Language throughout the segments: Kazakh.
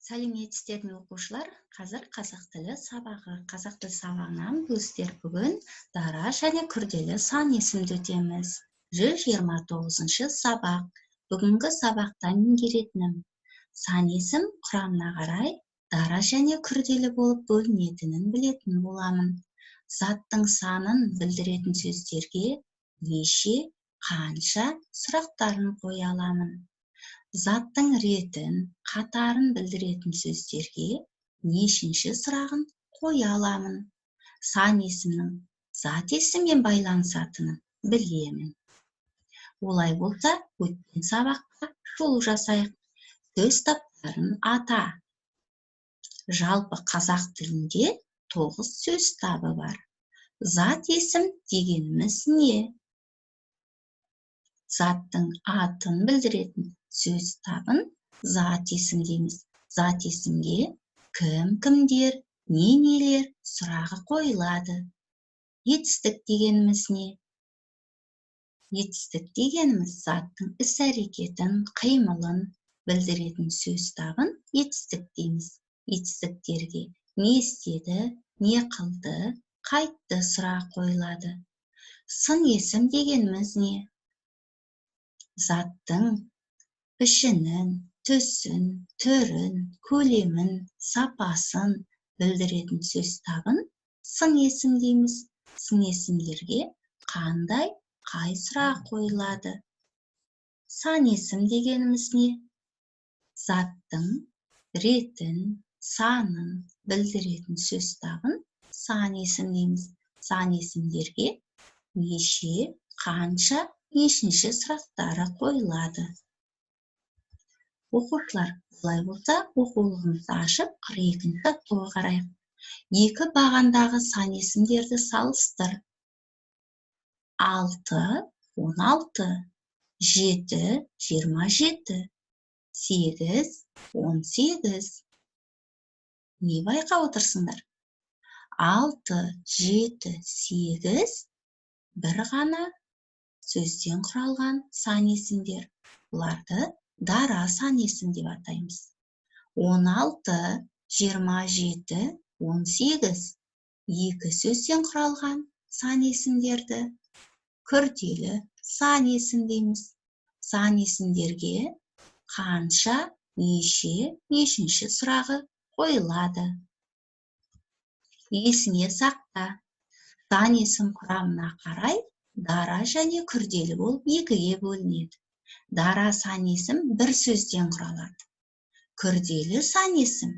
Сәлеметсіздер ме оқушылар? Қазір қазақ тілі сабағы. Қазақ тілі сабағынан біздер бүгін дара және күрделі сан есімді өтеміз. 129-шы сабақ. Бүгінгі сабақтан меңгеретінім. Сан есім құрамына қарай дара және күрделі болып бөлінетінін білетін боламын. Заттың санын білдіретін сөздерге неше, қанша сұрақтарын қоя аламын. Заттың ретін, қатарын білдіретін сөздерге нешінші сұрағын қоя аламын. Сан есімнің зат есіммен байланысатынын білемін. Олай болса, өткен сабаққа шолу жасайық. Сөз таптарын ата. Жалпы қазақ тілінде 9 сөз табы бар. Зат есім дегеніміз не? Заттың атын білдіретін сөз табын зат есім дейміз. Зат есімге кім, кімдер, не, нелер сұрағы қойылады. Етістік дегеніміз не? Етістік дегеніміз заттың іс-әрекетін, қимылын білдіретін сөз табын етістік дейміз. Етістіктерге не істеді, не қылды, қайтты сұрақ қойылады. Сын есім дегеніміз не? Заттың пішінін, түсін, түрін, көлемін, сапасын білдіретін сөз табын сын есім дейміз. Сын есімдерге қандай, қай сұрақ қойылады? Сан есім дегеніміз не? Заттың ретін, санын білдіретін сөз табын сан есім дейміз. Сан есімдерге неше, қанша, нешінші сұрақтары қойылады. Оқушылар, олай болса, оқулығымызды ашып 42-ші жаттығуға қарайық. Екі бағандағы сан есімдерді салыстыр. 6, 16, 7, 27, 8, 18. Не байқап отырсыңдар? 6, 7, 8 бір ғана сөзден құралған сан есімдер. Бұларды дара сан есім деп атаймыз. 16, 27, 18 екі сөзден құралған сан есімдерді күрделі сан есім дейміз. Сан есімдерге қанша, неше, нешінші сұрағы қойылады. Есіңе сақта. Сан есім құрамына қарай дара және күрделі болып екіге бөлінеді. Дара сан есім бір сөзден құралады. Күрделі сан есім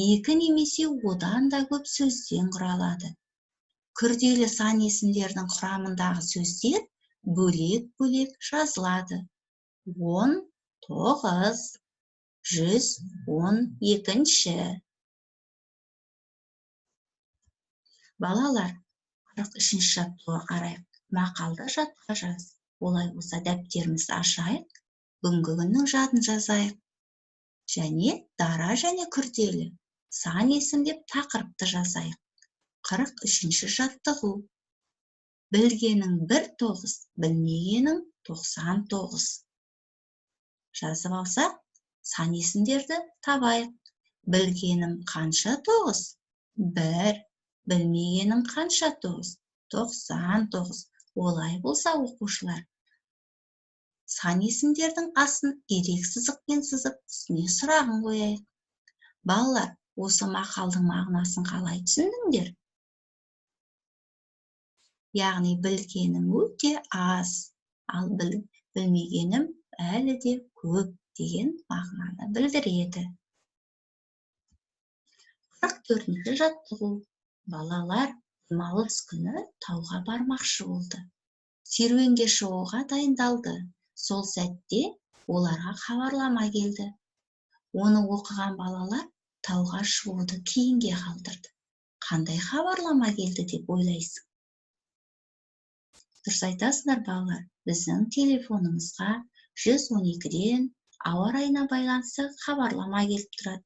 екі немесе одан да көп сөзден құралады. Күрделі сан есімдердің құрамындағы сөздер бөлек-бөлек жазылады. 19, 112. Балалар, 43-ші жаттығуға қарайық. Мақалды жадқа жаз. Олай болса, дәптерімізді ашайық, бүгінгі күннің жадын жазайық. Және дара және күрделі сан есім деп тақырыпты жазайық. 43-ші жаттығу. Білгенің 19, білмегенің 99. Жазып алсақ, сан есімдерді табайық. Білгенім қанша 9? 1. Білмегенім қанша 9? 99. Олай болса, оқушылар, сан есімдердің асын ирек сызықпен сызып, үстіне сұрағын қояйық. Балалар, осы мақалдың мағынасын қалай түсіндіңдер? Яғни білгенім өте аз, ал білмегенім әлі де көп деген мағынаны білдіреді. 44-ші жаттығу. Балалар демалыс күні тауға бармақшы болды. Серуенге шығуға дайындалды. Сол сәтте оларға хабарлама келді. Оны оқыған балалар тауға шығуды кейінге қалдырды. Қандай хабарлама келді деп ойлайсың? Дұрыс айтасыңдар, балалар. Біздің телефонымызға 112-ден ауа райына байланысты хабарлама келіп тұрады.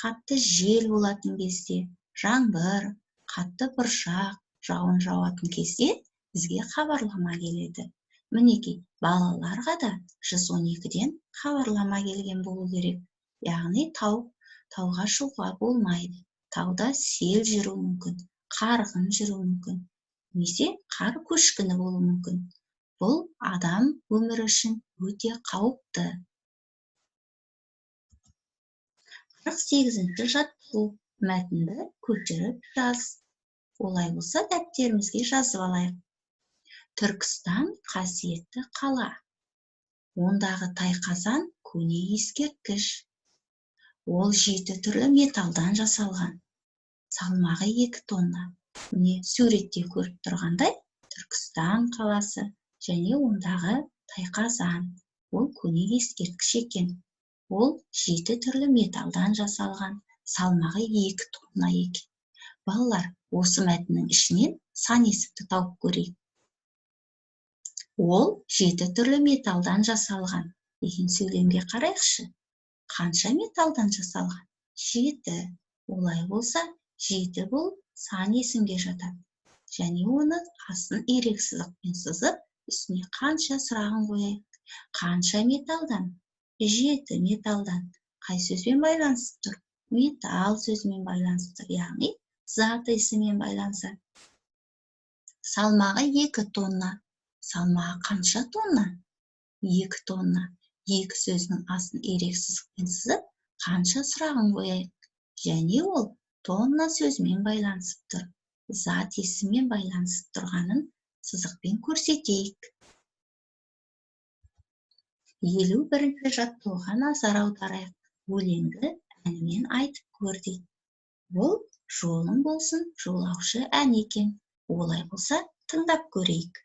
Қатты жел болатын кезде, жаңбыр, қатты бұршақ, жауын жауатын кезде бізге хабарлама келеді. Мінекей, балаларға да 112-ден хабарлама келген болу керек. Яғни тау тауға шығуға болмайды. Тауда сел жүруі мүмкін, қарғын жүруі мүмкін, немесе қар көшкіні болуы мүмкін. Бұл адам өмірі үшін өте қауіпті. 48-ші жаттығу. Мәтінді көшіріп жаз. Олай болса, дәптерімізге жазып алайық. Түркістан қасиетті қала. Ондағы тайқазан көне ескерткіш. Ол 7 түрлі металдан жасалған. Салмағы 2 тонна. Міне суретте көріп тұрғандай, Түркістан қаласы және ондағы тайқазан. Ол көне ескерткіш екен. Ол 7 түрлі металдан жасалған. Салмағы 2 тонна екен. Балалар, осы мәтіннің ішінен сан есепті тауып көрейік. Ол 7 түрлі металдан жасалған деген сөйлемге қарайықшы. Қанша металдан жасалған? 7. Олай болса, 7 бұл сан есімге жатады. Және оны астын ирек сызықпен сызып, үстіне қанша сұрағын қояйық. Қанша металдан? 7 металдан. Қай сөзбен байланысып тұр? Металл сөзімен байланысып тұр, яғни зат есіммен байланысады. Салмағы 2 тонна. Салмағы қанша тонна? 2 тонна. 2 сөзінің астын ирек сызықпен сызып, қанша сұрағын қояйық. Және ол тонна сөзімен байланысып тұр. Зат есіммен байланысып тұрғанын сызықпен көрсетейік. 51-ші жаттығуға назар аударайық. Өлеңді әнімен айтып көр дейді. Бұл жолың болсын, жолаушы ән екен. Олай болса, тыңдап көрейік.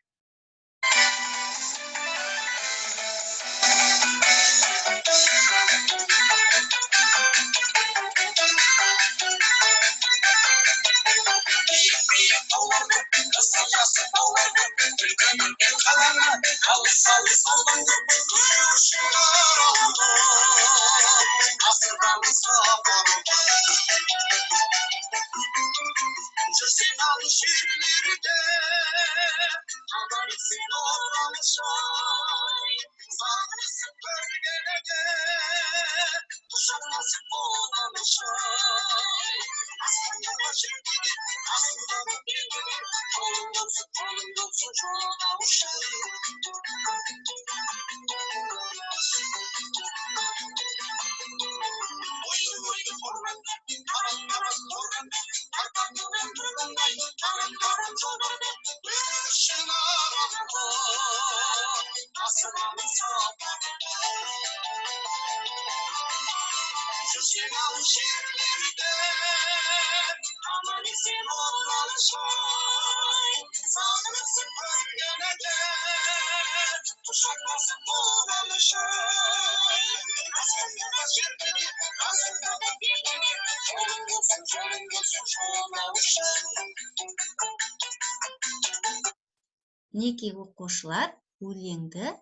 Неге оқушылар өлеңді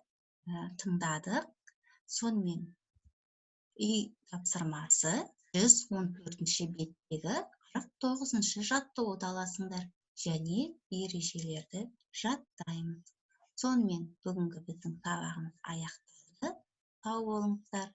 тыңдадық. Сонымен үй тапсырмасы 114-ші беттегі 49-ші жаттығуды аласыңдар және ережелерді жаттаймыз. Сонымен бүгінгі біздің сабағымыз аяқталды. Сау болыңыздар.